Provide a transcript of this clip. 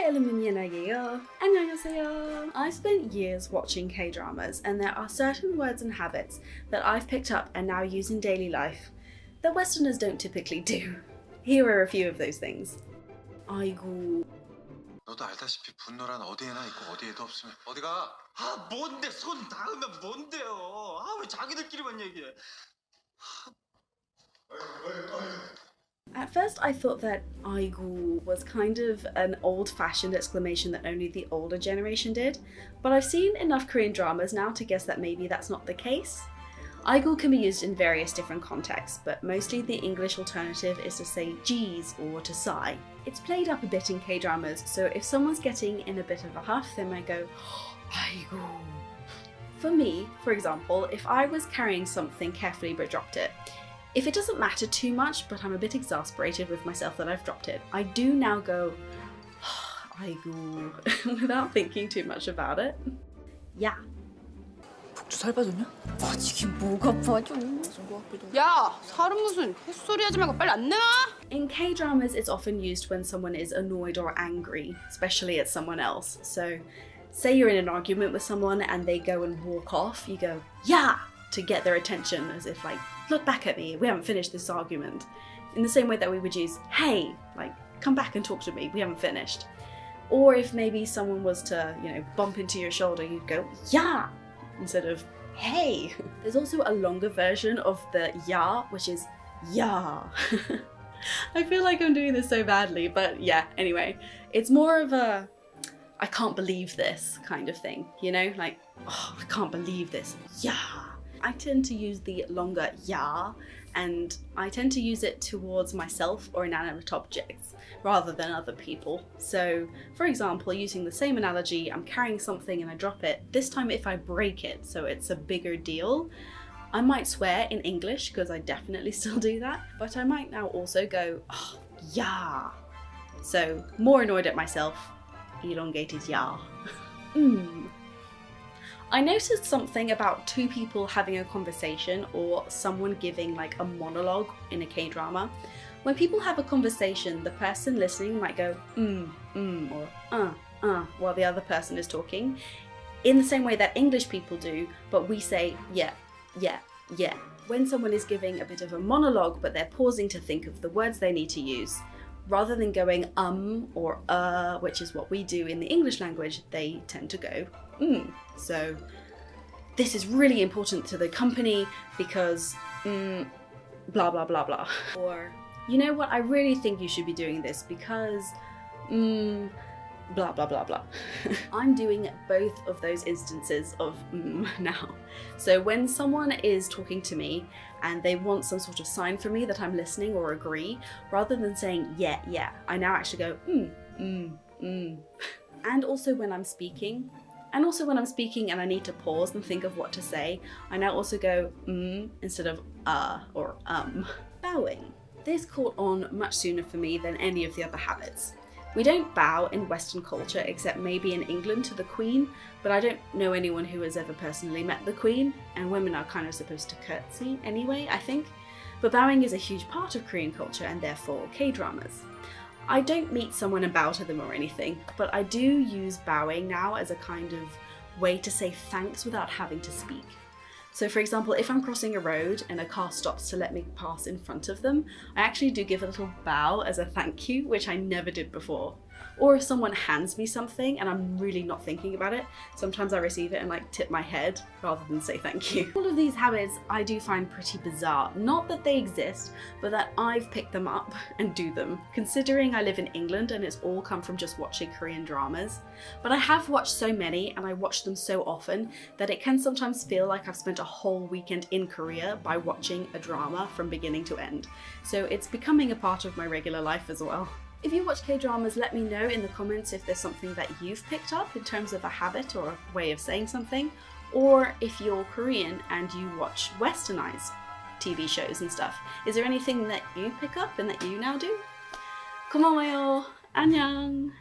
Hi, 이름은 예나예요. 안녕하세요. I've spent years watching K-dramas, and there are certain words and habits that I've picked up and now use in daily life that Westerners don't typically do. Here are a few of those things. 아이고. 너도 알다시피 분노란 어디에나 있고 어디에도 없으면 어디가? 아 뭔데 손 닿으면 뭔데요? 아 왜 자기들끼리만 얘기해? At first I thought that 아이고 was kind of an old-fashioned exclamation that only the older generation did, but I've seen enough Korean dramas now to guess that maybe that's not the case. 아이고 can be used in various different contexts, but mostly the English alternative is to say geez or to sigh. It's played up a bit in K-dramas, so if someone's getting in a bit of a huff, they might go 아이고. For me, for example, if I was carrying something carefully but dropped it, if it doesn't matter too much, but I'm a bit exasperated with myself that I've dropped it, I do now go 아이고 without thinking too much about it. Yeah. 북두 살 빠졌냐? 빠지긴 뭐가 빠져. 야, 사람 무슨 헛소리 하지 말고 빨리 안 내놔! In K-dramas, it's often used when someone is annoyed or angry, especially at someone else. So, say you're in an argument with someone and they go and walk off, you go, yeah, to get their attention, as if like, look back at me, we haven't finished this argument. In the same way that we would use, hey, like, come back and talk to me, we haven't finished. Or if maybe someone was to, bump into your shoulder, you'd go, yeah, instead of, hey. There's also a longer version of the ya, which is ya. I feel like I'm doing this so badly, but yeah, anyway. It's more of a, I can't believe this kind of thing, like, oh, I can't believe this, ya. I tend to use the longer ya, and I tend to use it towards myself or inanimate objects rather than other people. So, for example, using the same analogy, I'm carrying something and I drop it. This time if I break it, so it's a bigger deal, I might swear in English, because I definitely still do that, but I might now also go, oh, yeah. So, more annoyed at myself, elongated ya. I noticed something about two people having a conversation or someone giving like a monologue in a K-drama. When people have a conversation, the person listening might go or while the other person is talking, in the same way that English people do, but we say yeah, yeah, yeah. When someone is giving a bit of a monologue but they're pausing to think of the words they need to use, rather than going or which is what we do in the English language, they tend to go So this is really important to the company because blah blah blah blah. Or, you know what, I really think you should be doing this because blah blah blah blah. I'm doing both of those instances of now. So when someone is talking to me and they want some sort of sign from me that I'm listening or agree, rather than saying yeah, yeah, I now actually go And also when I'm speaking. And also when I'm speaking and I need to pause and think of what to say, I now also go instead of or Bowing. This caught on much sooner for me than any of the other habits. We don't bow in Western culture except maybe in England to the Queen, but I don't know anyone who has ever personally met the Queen, and women are kind of supposed to curtsy anyway, I think. But bowing is a huge part of Korean culture and therefore K-dramas. I don't meet someone and bow to them or anything, but I do use bowing now as a kind of way to say thanks without having to speak. So for example, if I'm crossing a road and a car stops to let me pass in front of them, I actually do give a little bow as a thank you, which I never did before. Or if someone hands me something and I'm really not thinking about it, sometimes I receive it and like tip my head rather than say thank you. All of these habits I do find pretty bizarre. Not that they exist, but that I've picked them up and do them, considering I live in England and it's all come from just watching Korean dramas. But I have watched so many and I watch them so often that it can sometimes feel like I've spent a whole weekend in Korea by watching a drama from beginning to end. So it's becoming a part of my regular life as well. If you watch K-dramas, let me know in the comments if there's something that you've picked up in terms of a habit or a way of saying something, or if you're Korean and you watch westernized TV shows and stuff. Is there anything that you pick up and that you now do? 고마워요. 안녕.